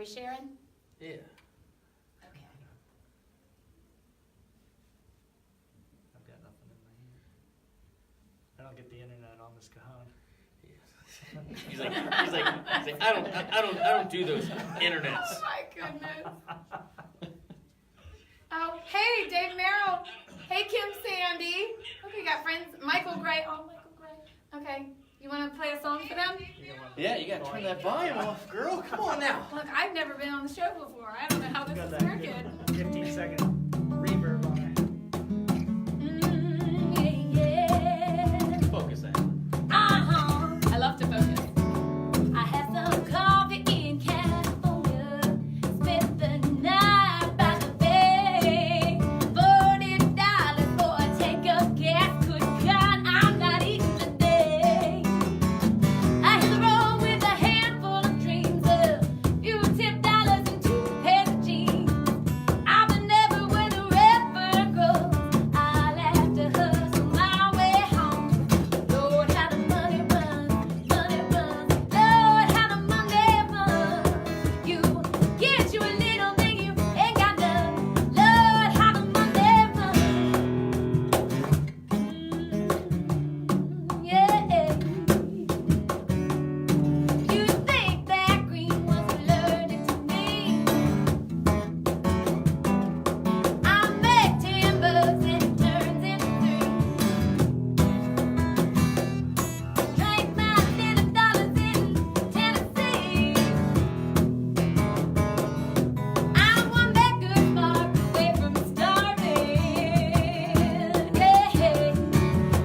we sharing? Yeah. Okay. I've got nothing in my hand. I don't get the internet on this cajon. He's like, I don't do those internets. Oh my goodness. Oh, hey, Dave Merrill. Hey, Kim Sandy. Look, we got friends. Michael Gray. Oh, Michael Gray. Okay. You want to play a song for them? Yeah, you gotta turn that volume off, girl. Come on now. Look, I've never been on the show before. I don't know how this Got is that working. 15-second reverb on it. Yeah. Focus that. I love to focus. I had some coffee in California. Spent the night by the bay. $40 for a tank of gas. Good God, I'm not eating today. I hit the road with a handful of dreams. A few tip dollars and 2 pairs of jeans. I've been everywhere the river goes. I'll have to hustle my way home. Lord, how the money runs, money runs. Lord, how the money runs. You get you a little thing you ain't got none. Lord, how the money runs. Yeah. You think that green was allergic to me? I make 10 bucks and it turns into 3. Drank my little dollars in Tennessee. I won that good mark away from starving. Yeah.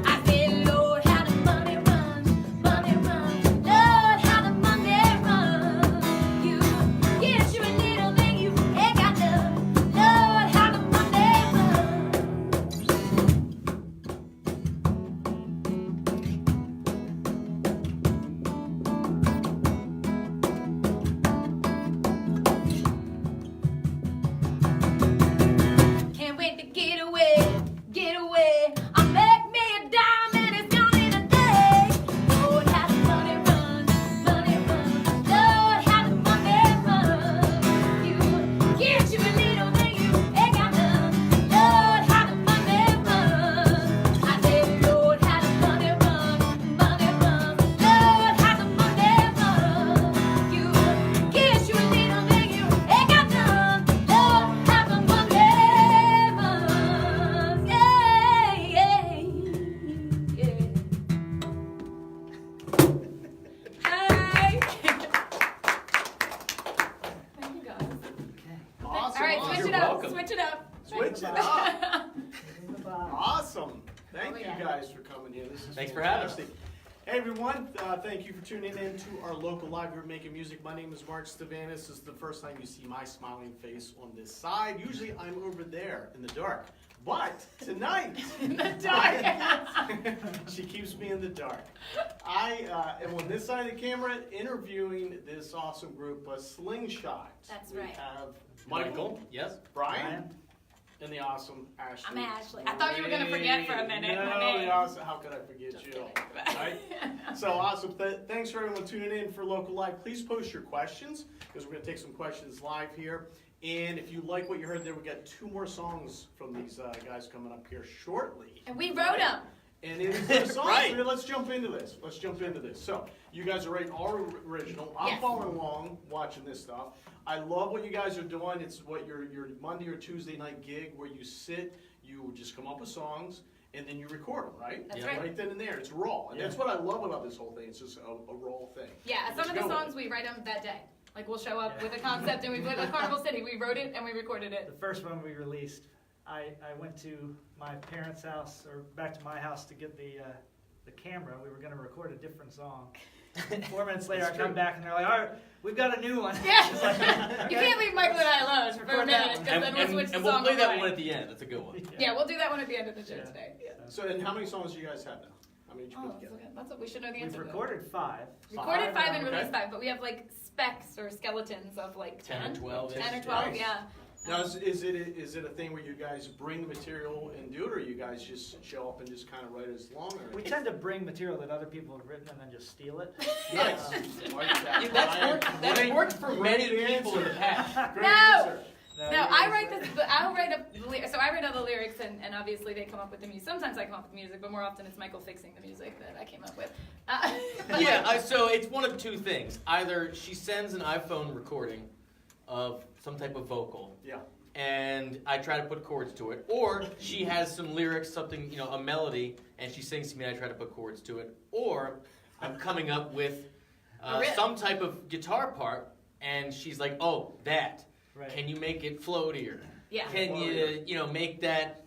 I said, Lord, how the money runs, money runs. Lord, how the money runs. You get you a little thing you ain't got none. Lord, how the money runs. Can't wait to get away, get away. I'll make me a dime and it's gone in a day. Lord, how the money runs, money runs. Lord, how the money runs. You get you a little thing you ain't got none. Lord, how the money runs. I say, Lord, how the money runs, money runs. Lord, how the money runs. You get you a little thing you ain't got none. Lord, how the money runs. Yeah, yeah, yeah. Hi. Thank you guys. Awesome. All right, awesome. switch it You're up. welcome. Switch it up. Switch it up. Awesome. Thank Oh, you yeah. guys for coming here. This is Thanks for having us. fantastic. Hey everyone, thank you for tuning in to our local live here at Making Music. My name is Mark Stavanis. This is the first time you see my smiling face on this side. Usually I'm over there in the dark. But tonight, In the dark. she keeps me in the dark. I am on this side of the camera interviewing this awesome group, Slingshot. That's We right. have Michael, Yes. Brian, and the awesome Ashley. I'm Ashley. I thought you were gonna forget for a minute No, my name. the awesome, how could I forget Just you? kidding. Right? So awesome. Thanks for everyone tuning in for Local Live. Please post your questions because we're going to take some questions live here. And if you like what you heard there, we got 2 more songs from these guys coming up here shortly. And we wrote them. And it is their songs. Right. So let's jump into this. So you guys are writing all original. I'm Yes. following along, watching this stuff. I love what you guys are doing. It's what your Monday or Tuesday night gig where you sit, you just come up with songs, and then you record them, right? That's Yeah. right. Right then and there. It's raw. And Yeah. that's what I love about this whole thing. It's just a raw thing. Yeah, Let's some of the go with songs it. we write them that day. Like we'll show up Yeah. with a concept and we put like Carnival City. We wrote it and we recorded The it. first one we released, I went to my parents' house, or back to my house to get the camera. We were going to record a different song. 4 minutes later, I That's come true. back and they're like, all right, we've got a new one. Yeah. It's like, You okay. can't leave Michael and I alone for a Record that minute one. because then we'll switch the And we'll song play that away. one at the end. That's a good one. Yeah, we'll do that one at the end of the show Yeah. today. So, and how many songs do you guys have now? How many did you Oh, put that's, together? okay. That's what we should know the We've answer to. recorded 5. Recorded 5 and okay. released 5, but we have like specs or skeletons of like 10 or 12 10 or -ish. 12, Nice. yeah. Now, is it a thing where you guys bring the material and do it, or you guys just show up and just kind of write it along? Or? We tend to bring material that other people have written and then just steal it. Nice. Like That's worked for many people in the past. Great No! answer. No, I write this. I'll write up. So I write all the lyrics, and obviously they come up with the music. Sometimes I come up with the music, but more often it's Michael fixing the music that I came up with. Yeah, so it's one of two things. Either she sends an iPhone recording of some type of vocal, Yeah. and I try to put chords to it, or she has some lyrics, something, a melody, and she sings to me and I try to put chords to it, or I'm coming up with some type of guitar part, and she's like, oh, that. Right. Can you make it floatier? Yeah. Can you, make that,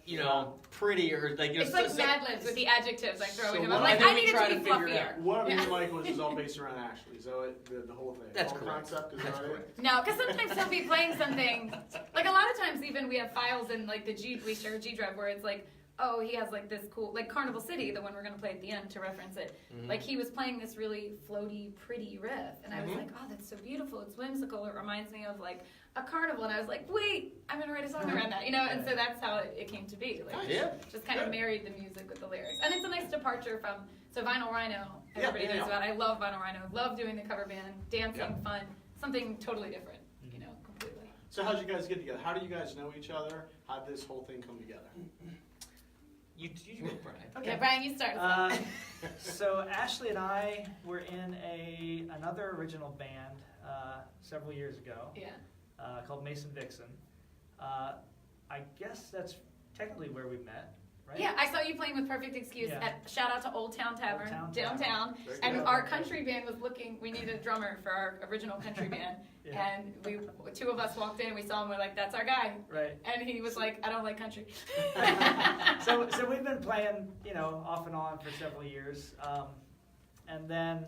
prettier? Like, It's like Mad Libs with the adjectives I throw So in. what I'm like, I I need it try to to be figure it fluffier. out. What Yeah. I mean, Michael, is all based around Ashley. So the whole thing. That's the whole correct. concept is That's that it? correct. No, because sometimes he'll be playing something. Like a lot of times, even we have files in like we share a G drive where it's like, oh, he has like this cool, like Carnival City, the one we're gonna play at the end to reference it. Mm-hmm. Like he was playing this really floaty, pretty riff, and I was like, oh, that's so beautiful. It's whimsical. It reminds me of like a carnival, and I was like, wait, I'm gonna write a song around that, And so that's how it came to be. Like, Yeah. just kind of married the music with the lyrics, and it's a nice departure from Vinyl Rhino. Everybody Yeah, knows yeah. about. I love Vinyl Rhino. Love doing the cover band, dancing, Yeah. fun, something totally different. Completely. So how'd you guys get together? How do you guys know each other? How'd this whole thing come together? You go, Brian. Okay, Brian, you start. us off. So Ashley and I were in another original band several years ago Yeah. called Mason Dixon. I guess that's technically where we met, right? Yeah, I saw you playing with Perfect Excuse Yeah. at shout out to Old Town Tavern Old Town downtown, Very and good. our country band was looking. We needed a drummer for our original country band, Yeah. and two of us walked in and we saw him. We're like, "That's our guy," Right. and he was like, "I don't like country." So we've been playing, off and on for several years, and then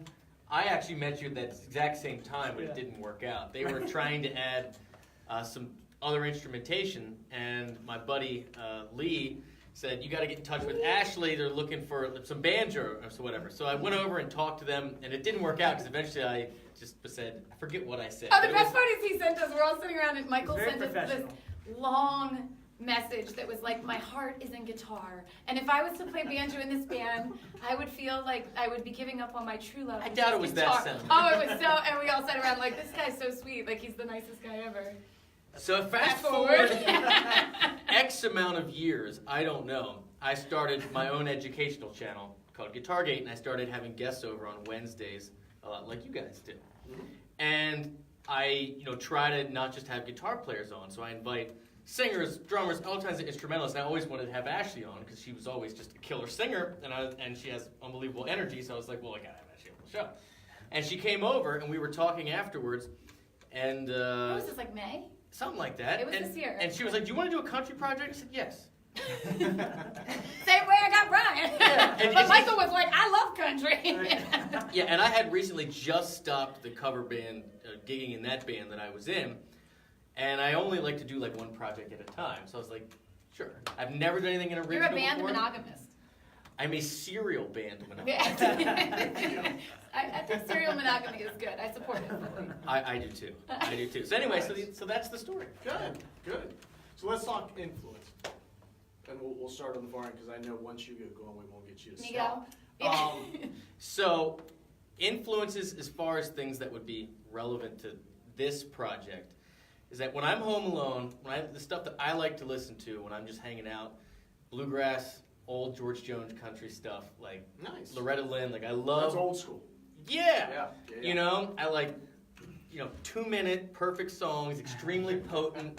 I actually met you at that exact same time, but Yeah. it didn't work out. They were trying to add some other instrumentation, and my buddy Lee said, you got to get in touch with Ashley. They're looking for some banjo or so whatever. So I went over and talked to them, and it didn't work out because eventually I just said, I forget what I said. Oh, but the it was- best part is he sent us. We're all sitting around, and Michael Very sent us this professional. long message that was like, my heart is in guitar, and if I was to play banjo in this band, I would feel like I would be giving up on my true love. I which doubt is it was that guitar. sentimental. Oh, it was so, and we all sat around like, this guy's so sweet, like he's the nicest guy ever. So fast Fast forward. forward X amount of years, I don't know. I started my own educational channel called Guitargate, and I started having guests over on Wednesdays, a lot like you guys do. And I, try to not just have guitar players on, so I invite singers, drummers, all kinds of instrumentalists. And I always wanted to have Ashley on because she was always just a killer singer, and she has unbelievable energy. So I was like, well, I gotta have Ashley on the show. And she came over, and we were talking afterwards, and What was this, like May? something like that. It was and, this year. And she was like, do you want to do a country project? I said, yes. Same way I got Brian. And- But and- Michael was like, I love country. Yeah, and I had recently just stopped the cover band, gigging in that band that I was in, and I only like to do like one project at a time. So I was like, sure. I've never done anything in original You're a band before. monogamist. I'm a serial band monogamist. Yeah. I think serial monogamy is good. I support it fully. I do too. I do too. So anyway, so that's the story. Good. So let's talk influence. And we'll start on the far end because I know once you get going, we won't get you to Me stop. go? So influences as far as things that would be relevant to this project is that when I'm home alone, the stuff that I like to listen to when I'm just hanging out, bluegrass, old George Jones country stuff, like Nice. Loretta Lynn, like I That's love. old school. Yeah. Yeah. I like, 2-minute perfect songs, extremely potent,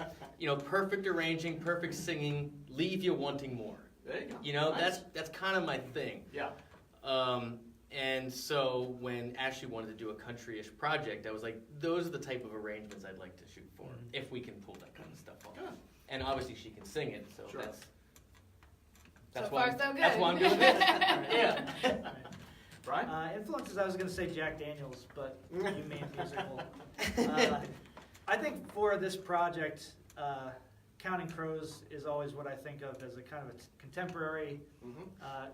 perfect arranging, perfect singing, leave you wanting more. There you go. Nice. That's kind of my thing. Yeah. And so when Ashley wanted to do a country-ish project, I was like, those are the type of arrangements I'd like to shoot for, if we can pull that kind of stuff off. Good. And obviously she can sing it, so Sure. that's So why far, so good. that's why I'm doing this. Yeah. Brian? Influences, I was going to say Jack Daniels, but you mean musical. I think for this project, Counting Crows is always what I think of as a kind of a contemporary,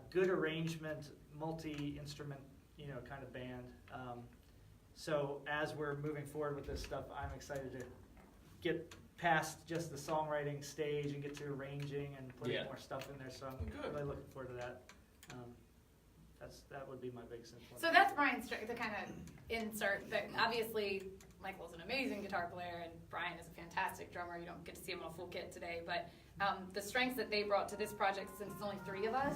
good arrangement, multi-instrument, kind of band. So as we're moving forward with this stuff, I'm excited to get past just the songwriting stage and get to arranging and putting Yeah. more stuff in there. So I'm Good. really looking forward to that. That would be my biggest influence. So that's Brian's strength to kind of insert that. Obviously, Michael's an amazing guitar player, and Brian is a fantastic drummer. You don't get to see him on a full kit today, but the strengths that they brought to this project, since it's only 3 of us,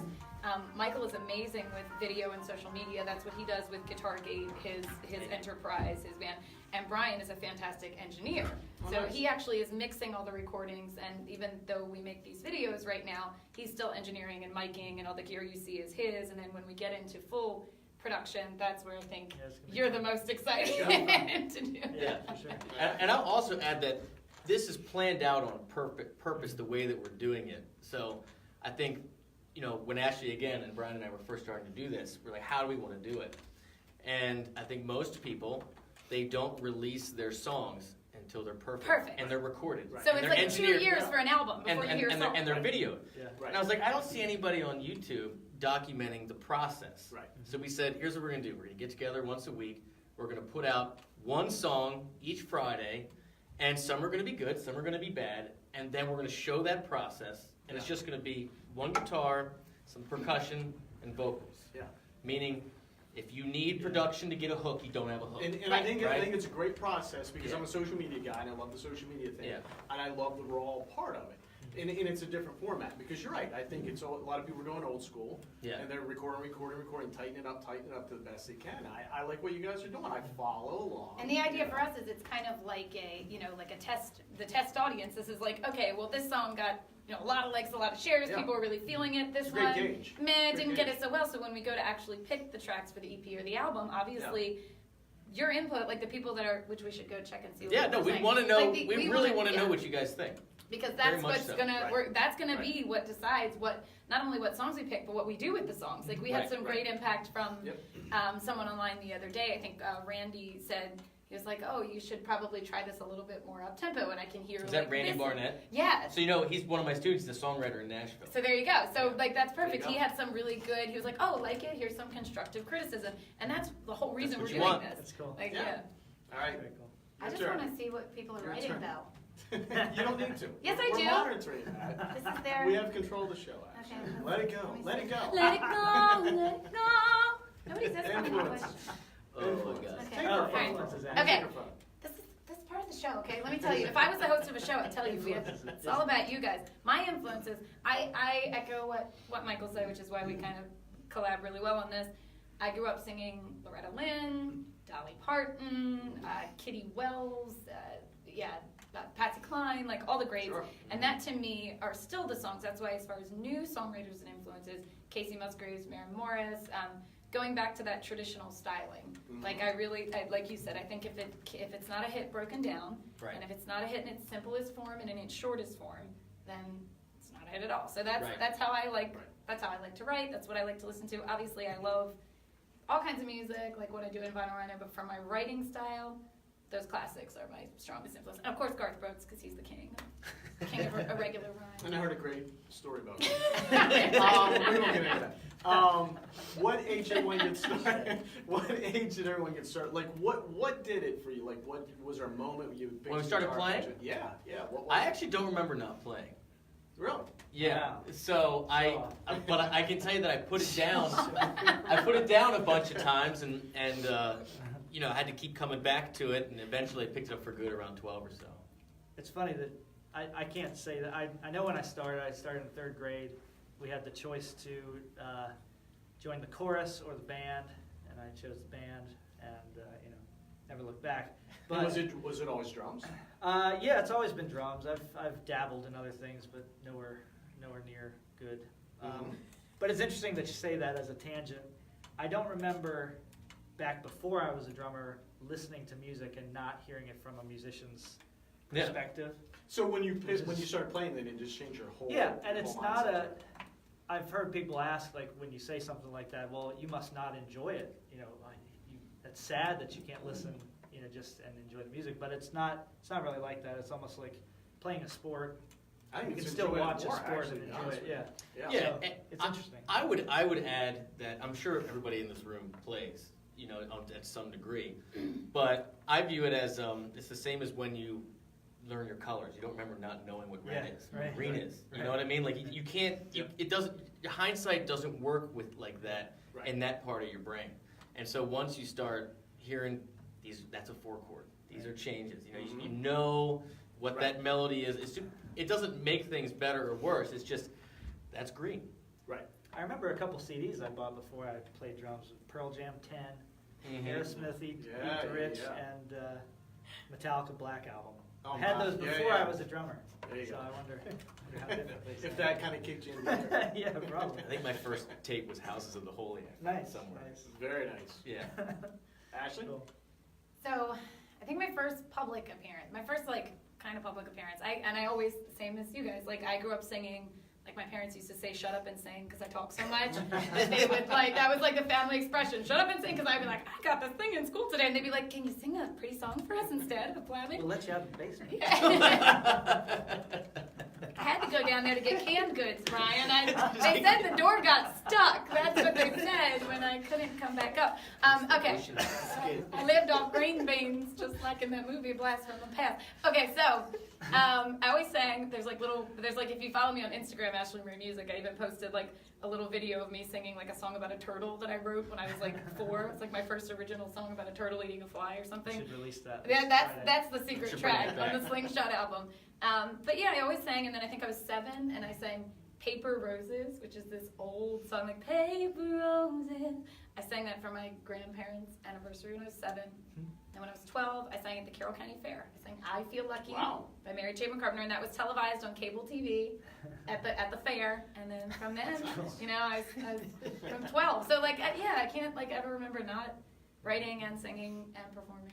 Michael is amazing with video and social media. That's what he does with GuitarGate, his enterprise, his band. And Brian is a fantastic engineer. Oh, So nice. he actually is mixing all the recordings, and even though we make these videos right now, he's still engineering and miking, and all the gear you see is his. And then when we get into full production, that's where I think Yeah, it's gonna be you're fun. the most excited Yeah. to do. Yeah, for sure. And I'll also add that this is planned out on purpose the way that we're doing it. So I think, when Ashley again and Brian and I were first starting to do this, we're like, how do we want to do it? And I think most people, they don't release their songs until they're perfect. Perfect. And they're recorded. Right. So And it's they're like 2 engineered. years for an album And, before you hear a song. and they're Right. videoed. Yeah. Right. And I was like, I don't see anybody on YouTube documenting the process. Right. So we said, here's what we're going to do. We're going to get together once a week. We're going to put out one song each Friday, and some are going to be good, some are going to be bad, and then we're going to show that process, and it's just going to be one guitar, some percussion, and vocals. Yeah. Meaning, if you need production to get a hook, you don't have a hook. And I think Right. it's a great process because Yeah. I'm a social media guy and I love the social media thing. Yeah. And I love the raw part of it. And it's a different format because you're right. I think it's a lot of people are going old school. Yeah. And they're recording, tighten it up to the best they can. I like what you guys are doing. I follow along. And the idea for us is it's kind of like a test, the test audience. This is like, okay, well, this song got, a lot of likes, a lot of shares. Yeah. People are really feeling it. This It's a great one, gauge. meh, Great didn't get gauge. it so well. So when we go to actually pick the tracks for the EP or the album, obviously, your input, like the people that are, which we should go check and see what Yeah, people no, are we saying. want to know, Like we really wanna- want to know yeah. what you guys think. Because Very that's much what's so. gonna Right. work. That's gonna Right. be what decides what not only what songs we pick, but what we do with the songs. Like we had Right, some great impact from Yep. someone online the other day. I think Randy said he was like, "Oh, you should probably try this a little bit more up tempo." And I can hear Is like, that Randy this- Barnett? Yeah. So he's one of my students, he's a songwriter in Nashville. So there you go. So Yeah. like that's There you perfect. go. He had some really good. He was like, "Oh, like it. Here's some constructive criticism," and that's the whole reason what we're you doing want. this. That's cool. Like Yeah. All right. Very cool. I Your just turn. want to see what people are Your writing turn. though. You don't need to. Yes, I We're do. monitoring that. This is their. We have control of the show, actually. Okay. Let it go. Let me Let see. it go. Let it go. Let it go. Nobody's asking me Influence. questions. Oh my Influence. God. Okay. Take Oh, her phone. influences, Take Okay. her phone. This is part of the show, okay? Let me tell you. If I was the host of a show, I'd tell you. It's all about you guys. My influences. I echo what Michael said, which is why we kind of collab really well on this. I grew up singing Loretta Lynn, Dolly Parton, Kitty Wells, Patsy Cline, like all the greats. Sure. And that to me are still the songs. That's why as far as new songwriters and influences, Casey Musgraves, Maren Morris, going back to that traditional styling. Mhm. Like like you said, I think if it's not a hit broken down, Right. and if it's not a hit in its simplest form and in its shortest form, then it's not a hit at all. So that's Right. that's how I like Right. that's how I like to write. That's what I like to listen to. Obviously, I love all kinds of music, like what I do in Vinyl Rhino, but for my writing style, those classics are my strongest influence. And of course, Garth Brooks, because he's the king of a regular rhyme. And I heard a great story about you. We won't get into that. What age did everyone get started? What age did everyone get started? Like, what did it for you? Like, what was there a moment when you picked When we the started guitar, playing? picked it? Yeah. What was I it? actually don't remember not playing. Really? Yeah. Wow. So but I can tell you that I put it down. I put it down a bunch of times, and I had to keep coming back to it, and eventually I picked it up for good around 12 or so. It's funny that I can't say that. I know when I started in third grade. We had the choice to join the chorus or the band, and I chose the band, and never looked back. And But was it always drums? yeah, it's always been drums. I've dabbled in other things, but nowhere near good. But it's interesting that you say that as a tangent. I don't remember back before I was a drummer listening to music and not hearing it from a musician's Yeah. perspective. So when you started playing, then it just changed your whole. Yeah, and it's whole not mindset. I've heard people ask, like, when you say something like that, well, you must not enjoy it. It's sad that you can't listen, just and enjoy the music. But it's not really like that. It's almost like playing a sport. I think You can it's still enjoy it watch a more, sport actually, and to be enjoy honest it. with Yeah. you. Yeah, So, and it's interesting. I would add that I'm sure everybody in this room plays, at some degree, but I view it as it's the same as when you learn your colors. You don't remember not knowing what red Yeah, is, right. green is. You know what I mean? Like you can't. It doesn't. Hindsight doesn't work with like that Right. in that part of your brain. And so once you start hearing these, that's a 4-chord. These are changes. You know, you know what Right. that melody is. It doesn't make things better or worse. It's just that's green. Right. I remember a couple CDs I bought before I played drums. Pearl Jam 10, Aerosmith, Eat the Rich, and Metallica Black Album. Oh, I had my. those Yeah, before yeah. I was a drummer. There you So go. I wonder how different they If sound. that kind of kicked you in the gear. Yeah, probably. I think my first tape was Houses of the Holy. Nice. Somewhere. Nice. Very nice. Yeah. Ashley? Cool. So, I think my first public appearance, my first like kind of public appearance, I always, same as you guys, like I grew up singing, like my parents used to say shut up and sing because I talk so much, that they would like, that was like the family expression, shut up and sing, because I'd be like, I got this thing in school today, and they'd be like, can you sing a pretty song for us instead of blabbing? We'll let you out of the basement. I had to go down there to get canned goods, Brian. They said the door got stuck. That's what they said when I couldn't come back up. Okay. I lived off green beans, just like in that movie, Blast from the Past. Okay, so I always sang. There's like if you follow me on Instagram, Ashley Marie Music, I even posted like a little video of me singing like a song about a turtle that I wrote when I was like 4. It's like my first original song about a turtle eating a fly or something. Should release that. Yeah, this Friday. that's the secret Should bring track it back. on the Slingshot album. But yeah, I always sang, and then I think I was 7, and I sang Paper Roses, which is this old song like Paper Roses. I sang that for my grandparents' anniversary when I was 7. And when I was 12, I sang at the Carroll County Fair. I sang I Feel Lucky Wow. by Mary Chapin Carpenter, and that was televised on cable TV at the fair. And then from then, you know, I was from 12. So like, yeah, I can't like ever remember not writing and singing and performing.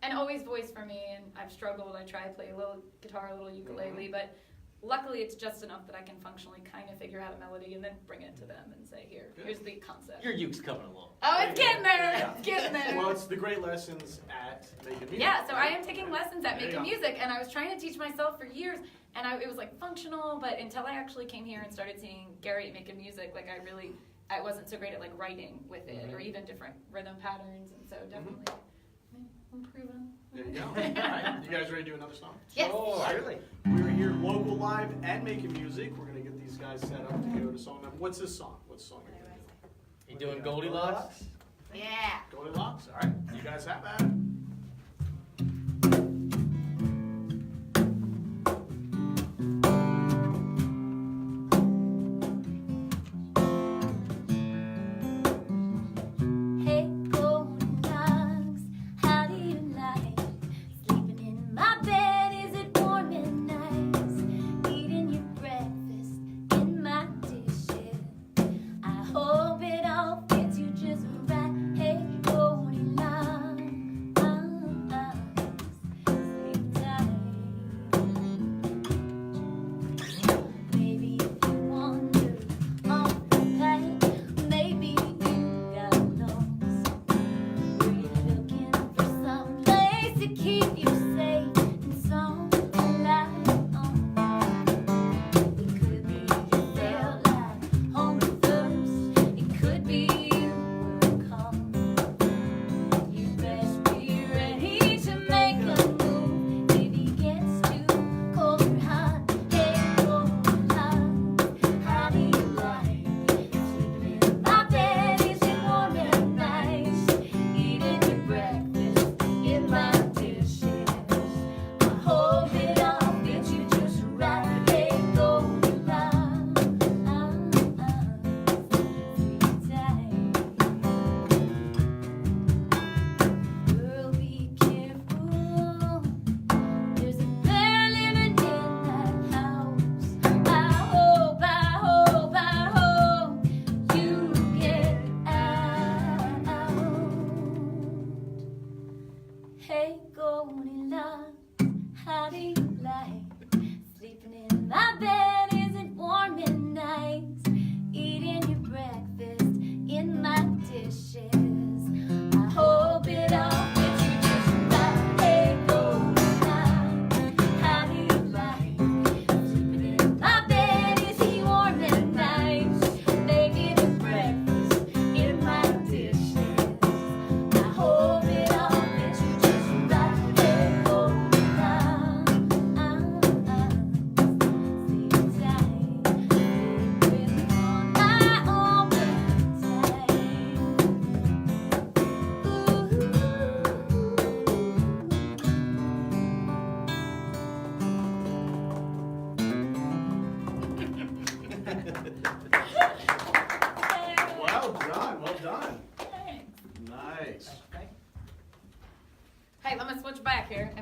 And always voice for me, and I've struggled. I try to play a little guitar, a little ukulele, but luckily it's just enough that I can functionally kind of figure out a melody and then bring it to them and say, here's the concept. Your uke's coming along. Oh, it's getting there. Yeah. It's getting there. Well, it's the great lessons at making music. Yeah, so I am taking lessons at There you making go. music, and I was trying to teach myself for years, and it was like functional, but until I actually came here and started seeing Gary making music, like I wasn't so great at like writing with it, or even different rhythm patterns, and so definitely improving. There you go. All right. You guys ready to do another song? Yes. Surely. We're here local live and making music. We're going to get these guys set up to go to song number. What's this song? What's the song? You doing Goldilocks? Yeah. Goldilocks? All right. You guys have that. Hey, Goldilocks, how do you like sleeping in my bed? Is it warm and nice? Eating your breakfast in my dishes. I hope it all fits you just right. Hey, Goldilocks,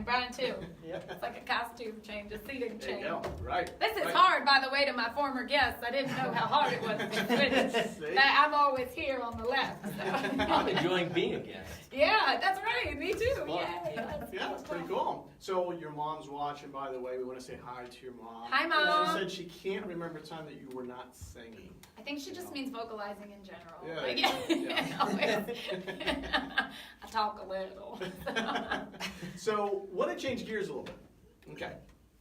Brian. Brian too. Yep. It's like a costume change, a seating There you change. go. Right. This is right. hard, by the way, to my former guests. I didn't know how hard it was to switch. See? I'm always here on the left. So. I'm enjoying being a guest. Yeah, that's right. Me too. fun. Yeah, Yeah, that's pretty cool. So your mom's watching, by the way. We want to say hi to your mom. Hi, Mom. She said she can't remember a time that you were not singing. I think she just means vocalizing in general. Yeah, Like, yeah. always. I talk a little. So, want to change gears a little bit. Okay.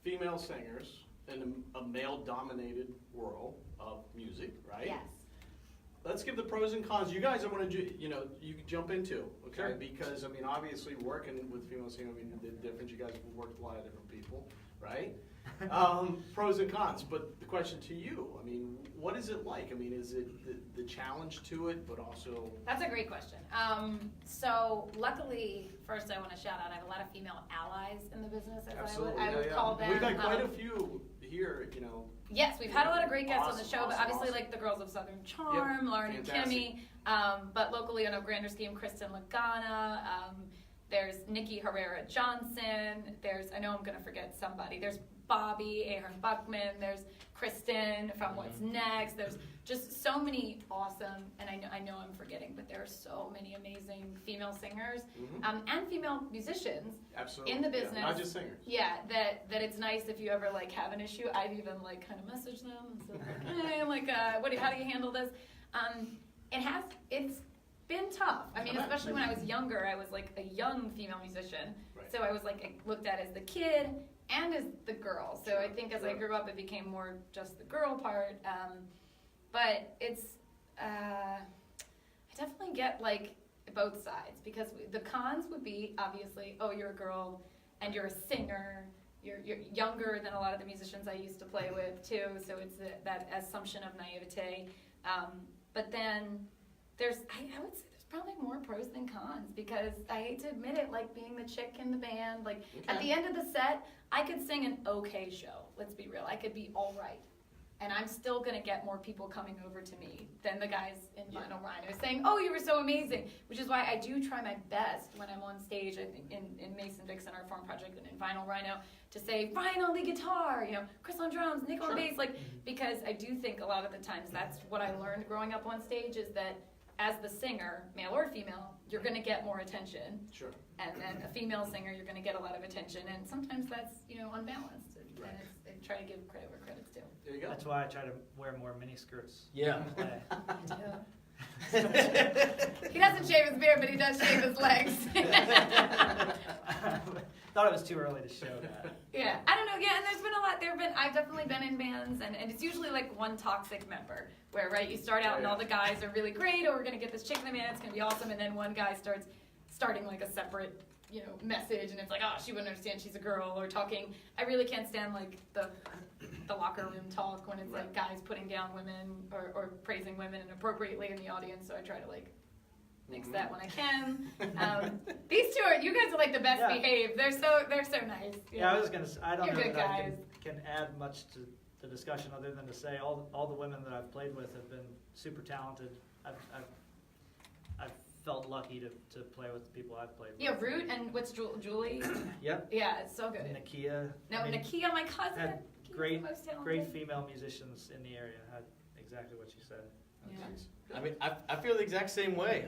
Female singers in a male-dominated world of music, right? Yes. Let's give the pros and cons. You guys, I want to, you can jump into, okay? Sure. Because, I mean, obviously working with female singers, I mean, the difference, you guys have worked with a lot of different people, right? Pros and cons, but the question to you, I mean, what is it like? I mean, is it the challenge to it, but also... That's a great question. So luckily, first I want to shout out, I have a lot of female allies in the business, as Absolutely, I would yeah. call them. We've got quite a few here, you know. Yes, we've had a lot of great guests on the Awesome, show, but awesome, obviously awesome. like the Girls of Southern Charm, Lauren and fantastic. Kimmy, but locally on a grander scheme, Kristen Lagana, there's Nikki Herrera Johnson, there's, I know I'm going to forget somebody, there's Bobby, Ahern Buckman, there's Kristen from What's Next, there's just so many awesome, and I know I'm forgetting, but there are so many amazing female singers, and female musicians Absolutely. in the Yeah, business. not just singers. Yeah, that it's nice if you ever like have an issue. I've even like kind of messaged them and said, like, hey, like, how do you handle this? It's been tough. I mean, especially when I was younger, I was like a young female musician, Right. so I was like looked at as the kid and as the girl. So I think as I sure. grew up, it became more just the girl part. But it's I definitely get like both sides, because the cons would be obviously, oh, you're a girl and you're a singer. You're younger than a lot of the musicians I used to play with too, so it's that assumption of naivete. But then I would say there's probably more pros than cons, because I hate to admit it, like being the chick in the band, like at the end of the set, I could sing an okay show. Let's be real, I could be all right. And I'm still going to get more people coming over to me than the guys in Vinyl Rhino saying, oh, you were so amazing. Which is why I do try my best when I'm on stage, I think in Mason Dixon, our farm project, and in Vinyl Rhino, to say, Ryan on the guitar, Chris on drums, Nick on bass. Like, because I do think a lot of the times that's what I learned growing up on stage, is that as the singer, male or female, you're going to get more attention. Sure. And then a female singer, you're going to get a lot of attention. And sometimes that's, unbalanced. Right. And I try to give credit where credit's due. There you go. That's why I try to wear more mini skirts. Yeah. He doesn't shave his beard, but he does shave his legs. Thought it was too early to show that. Yeah, I don't know. Yeah, and there's been a lot. I've definitely been in bands, and it's usually like one toxic member, where right you start out and all the guys are really great, or we're gonna get this chick in the band, it's gonna be awesome, and then one guy starting like a separate message, and it's like, oh, she wouldn't understand, she's a girl, or talking. I really can't stand like the locker room talk when it's like guys putting down women or praising women inappropriately in the audience. So I try to like mix that when I can. These two you guys are like the best behaved. They're so nice. Yeah, I was gonna say, I don't You're know good that I guys. can add much to the discussion other than to say all the women that I've played with have been super talented. I've felt lucky to play with the people I've played with. Yeah, Root and what's Julie? Yep. Yeah, it's so good. Nakia. No, I mean, Nakia, my cousin. had Nakia's the great most talented. great female musicians in the area. Had exactly what you said. Yeah. I mean, I feel the exact same way.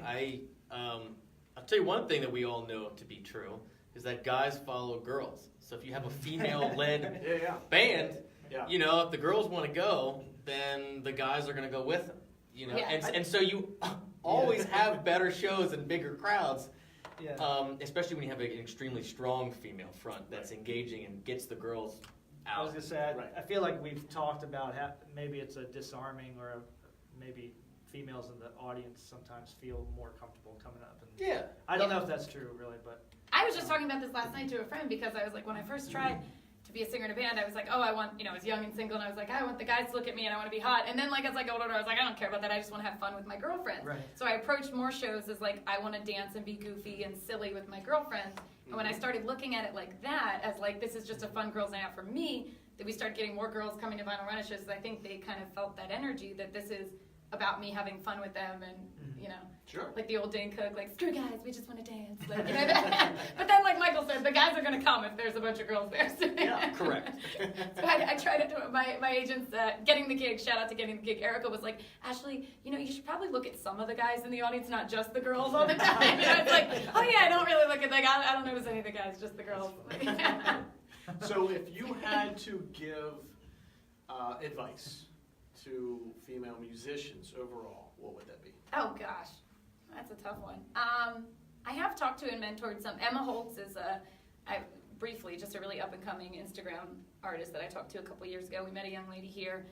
I'll tell you one thing that we all know to be true is that guys follow girls. So if you have a female-led band, if the girls want to go, then the guys are going to go with them. Yeah. And so you always have better shows and bigger crowds. Yeah. Especially when you have an extremely strong female front that's engaging and gets the girls out. I was gonna say, I feel like we've talked about maybe it's a disarming, or maybe females in the audience sometimes feel more comfortable coming up. And I don't know if that's true, really, but I was just talking about this last night to a friend, because I was like, when I first tried to be a singer in a band, I was like, oh, I want, I was young and single, and I was like, I want the guys to look at me, and I want to be hot. And then, like, as I got older, I was like, I don't care about that. I just want to have fun with my girlfriends. Right. So I approached more shows as like, I want to dance and be goofy and silly with my girlfriends. And when I started looking at it like that, as like, this is just a fun girls' night out for me, that we started getting more girls coming to Vinyl Rhino shows. I think they kind of felt that energy, that this is about me having fun with them and, you know, Sure. like the old Dane Cook, like, screw guys, we just want to dance. Like, you know, but then, like Michael said, the guys are going to come if there's a bunch of girls there. So, Yeah, correct. So I tried to do it. My agent's getting the gig, shout out to getting the gig. Erica was like, Ashley, you know, you should probably look at some of the guys in the audience, not just the girls all the time. You know, it's like, oh yeah, I don't really look at, like, I don't notice any of the guys, just the girls. So if you had to give advice to female musicians overall, what would that be? Oh gosh, that's a tough one. I have talked to and mentored some. Emma Holtz is briefly just a really up and coming Instagram artist that I talked to a couple years ago. We met a young lady here.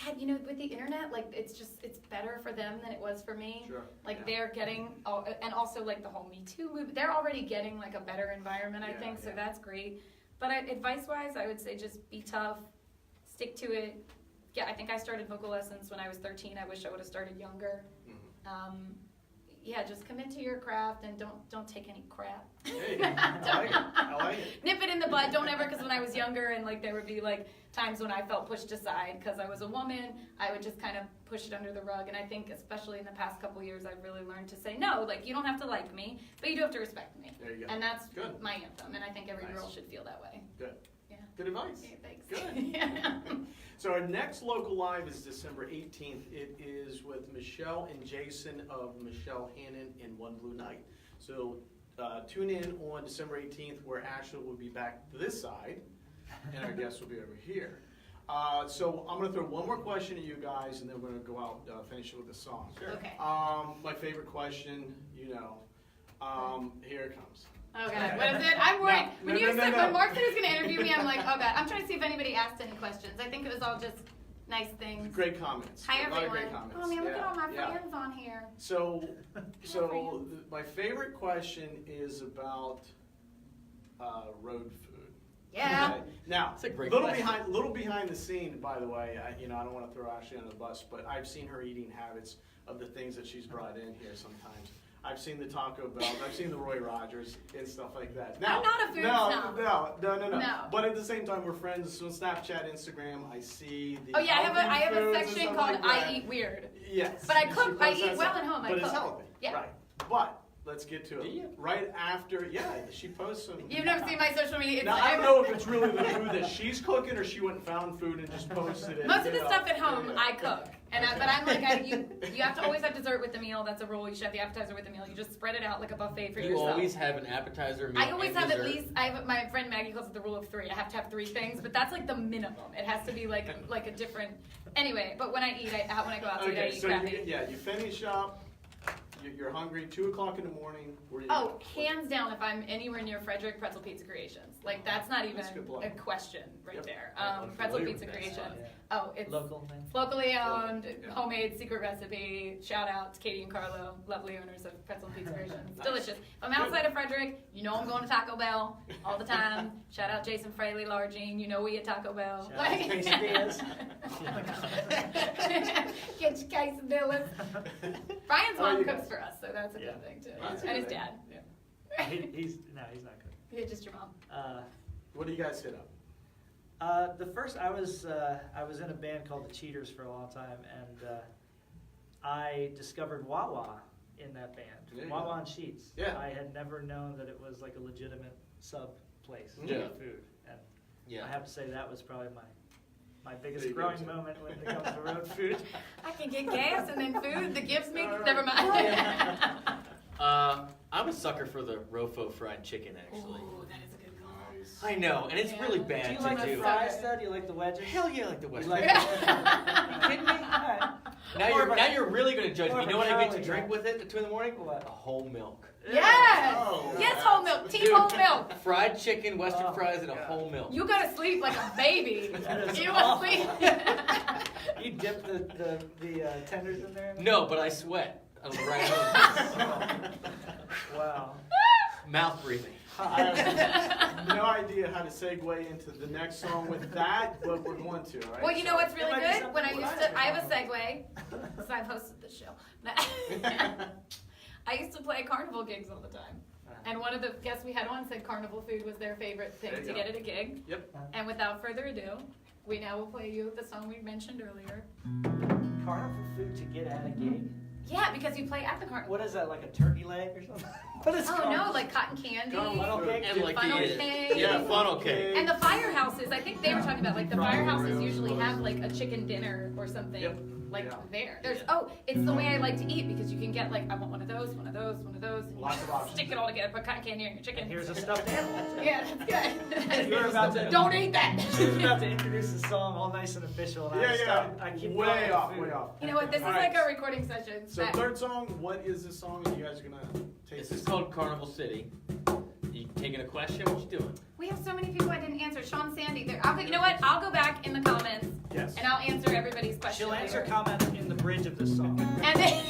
God, you know, with the internet, like it's better for them than it was for me. Sure. Like Yeah. they're getting, and also like the whole Me Too movement, they're already getting like a better environment, I Yeah, think. So yeah. that's great. But advice-wise, I would say just be tough, stick to it. Yeah, I think I started vocal lessons when I was 13. I wish I would have started younger. Yeah, just commit to your craft and don't take any crap. Hey, I like it. I like it. Nip it in the bud. Don't ever, because when I was younger and like there would be like times when I felt pushed aside because I was a woman, I would just kind of push it under the rug. And I think especially in the past couple years, I've really learned to say no. Like you don't have to like me, but you do have to respect me. There you go. And that's Good. my anthem. And I think every Nice. girl should feel that way. Good. Yeah. Good advice. Okay, thanks. Good. Yeah. So our next local live is December 18th. It is with Michelle and Jason of Michelle Hannon and One Blue Night. So tune in on December 18th where Ashley will be back this side and our guests will be over here. So I'm going to throw one more question at you guys and then we're going to go out finish it with a song. Okay. My favorite question, you know, here it comes. Oh God, what is it? I'm worried. No, when no, you no, said no. when Mark said he was going to interview me, I'm like, oh God. I'm trying to see if anybody asked any questions. I think it was all just nice things. Great comments. Hi A lot of everyone. great comments. Oh man, look at all my Yeah. friends on here. So friends. my favorite question is about road food. Yeah. Okay. Now, That's a great little question. behind the scene, by the way. I don't want to throw Ashley under the bus, but I've seen her eating habits of the things that she's brought in here sometimes. I've seen the Taco Bell, I've seen the Roy Rogers and stuff like that. Now, I'm not a food snob. No. No. But at the same time, we're friends on Snapchat, Instagram. I see the Oh yeah, I have a healthy foods and section stuff called like that. I Eat Weird. Yes. But I She cook. I posts eat that well stuff. at home. I But it's cook. healthy. Yeah. Right. But let's get to Do you? it. Right after, yeah, she posts some. You've never seen my social media. It's, Now, I don't know if it's really the food that she's cooking or she went and found food and just posted it. Most of you the know. stuff at home, Yeah. I cook. And but I'm like, you have to always have dessert with the meal. That's a rule. You should have the appetizer with the meal. You just spread it out like a buffet for You yourself. always have an appetizer, meal, I always and have dessert. at least. My friend Maggie calls it the rule of 3. I have to have 3 things, but that's like the minimum. It has to be like a different. Anyway, but when I eat, when I go out to eat, I Okay, eat so crappy. you finish up. You're hungry. 2 o'clock in the morning. Where do you Oh, go? hands down, if I'm anywhere near Frederick, Pretzel Pizza Creations. Like, that's not even That's a good plug. a question right Yep. there. I'm Pretzel familiar Pizza with that Creations. spot. Oh, it's Local thing. locally owned, Yeah. homemade, secret recipe. Shout out to Katie and Carlo, lovely owners of Pretzel Pizza Creations. It's Nice. delicious. If I'm outside of Frederick, you know I'm going to Taco Bell all the time. Shout out Jason Fraley, Largene, you know we at Taco Bell. Shout out to Quesadillas. Get your quesadillas. Brian's Oh, mom you cooks guys. for us, so that's a Yeah. good thing too. That's a And good his thing. dad. He's not good. Yeah, just your mom. What do you guys hit up? The first, I was in a band called The Cheaters for a long time, and I discovered Wawa in that band. There you Wawa go. on Sheets. Yeah. I had never known that it was like a legitimate sub place to Yeah. get food, and Yeah. I have to say that was probably my There biggest you go, growing too. moment when it comes to road food. I can get gas and then food that gives me. All right. Never mind. I'm a sucker for the Rofo fried chicken, actually. Ooh, that is a good call. I know, and it's Yeah. really Do bad you to like do. the fries though? Do you like the wedges? Hell yeah, I like the West. You like Coast. the kidding me? Alright. Now More you're of a- now you're really gonna judge more me. of You a know what I get to Cali drink guy. with it at 2 in the morning? What? A whole milk. Yes. Oh, Yes, yes. whole milk. Team Dude. whole milk. Fried chicken, Western Oh, fries, and a yeah. whole milk. You go to sleep like a baby. That is You awful. asleep. You dip the tenders in there? No, but I sweat. Right. Wow. Mouth breathing. I have no idea how to segue into the next song with that, but we're going to, all right? Well, you know what's It really might be good? something When I what used I to, I have a have segue, so I've hosted this show. I used to play carnival gigs all the time. And one of the guests we had on said carnival food was their favorite thing There you to go. get at a gig. Yep. And without further ado, we now will play you the song we mentioned earlier. carnival food to get at a gig? Yeah, because you play at the carnival. What is that, like a turkey leg or something? What is Oh carnival? no, like cotton candy. Funnel cake? And like Funnel the cake. yeah, funnel cake. And the firehouses, I think they were talking about, like, the firehouses usually have, like, a chicken dinner or something, Yep. like, Yeah. there. There's, it's the way I like to eat, because you can get, like, I want one of those, one of those, one of those. and Lots of options. Stick it all together, put cotton candy on your chicken. And here's a stuffed animal. Yeah, that's good. You were about to- Don't eat that. She was about to introduce the song, all nice and official, and I keep way going with off, food. way off. You know what, this is All like right. a recording session. So that- third song, what is this song that you guys are gonna take? This is called Carnival City. You taking a question? What you doing? We have so many people I didn't answer. Sean Sandy. You know what? I'll go back in the comments Yes. and I'll answer everybody's question. She'll answer later. comments in the bridge of this song. And then.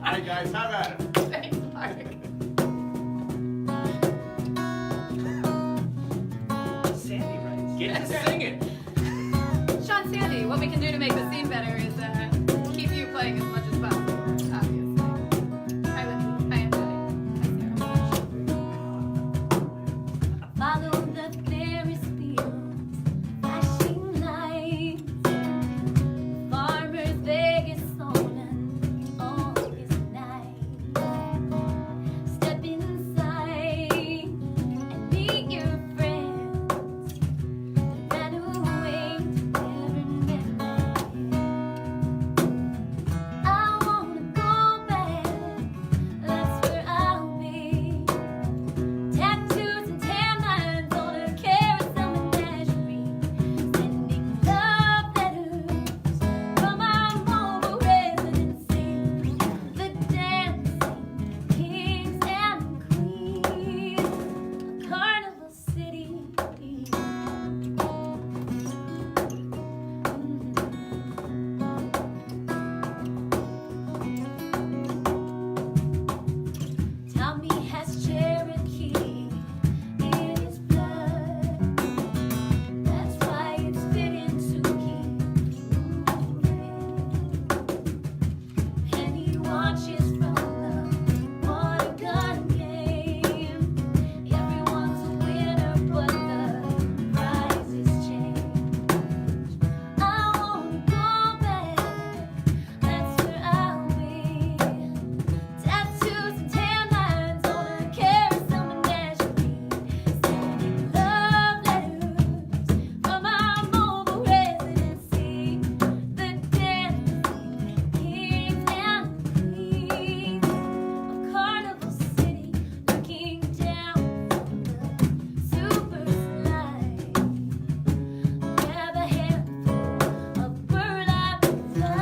All right, guys, have at it. Thanks, Mark. Sandy writes. Get to singing. Sean Sandy, what we can do to make the scene better is keep you playing as much as possible, obviously. Hi, Lindsay. Hi, Anthony. Hi, Sarah. Follow the Ferris wheels, flashing lights, farmer's Vegas on August night. Step inside and meet your friends that ran away to never met. I wanna go back, that's where I'll be. Tattoos and tan lines on a carousel menagerie, sending love letters from our mobile residency. The dancing kings and queens of Carnival City. Tommy has Cherokee in his blood. That's why it's fitting to keep moving. Penny watches from the water gun game. Everyone's a winner, but the prizes change. I wanna go back. That's where I'll be. Tattoos and tan lines on a carousel menagerie, sending love letters from our mobile residency. The dancing kings and queens of Carnival City, looking down from the super slide. Grab a handful of burlap and fly.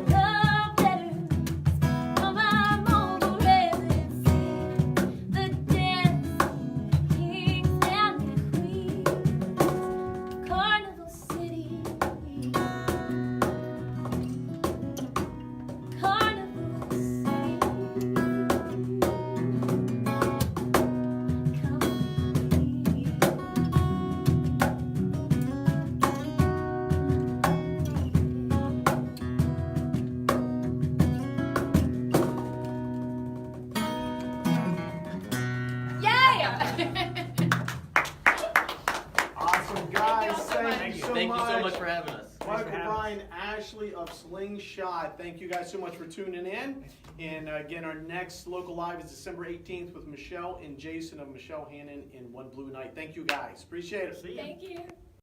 Love letters from our mobile residency. The dancing kings and queens of Carnival City. Carnival City. Come Yay! Awesome, guys. Thank you all so much. Thank you so Thank you much. so much for having us. Thanks for Michael, having us. Brian, Ashley of Slingshot. Thank you guys so much for tuning in. And again, our next local live is December 18th with Michelle and Jason of Michelle Hannon in One Blue Night. Thank you guys. Appreciate it. See ya. Thank you.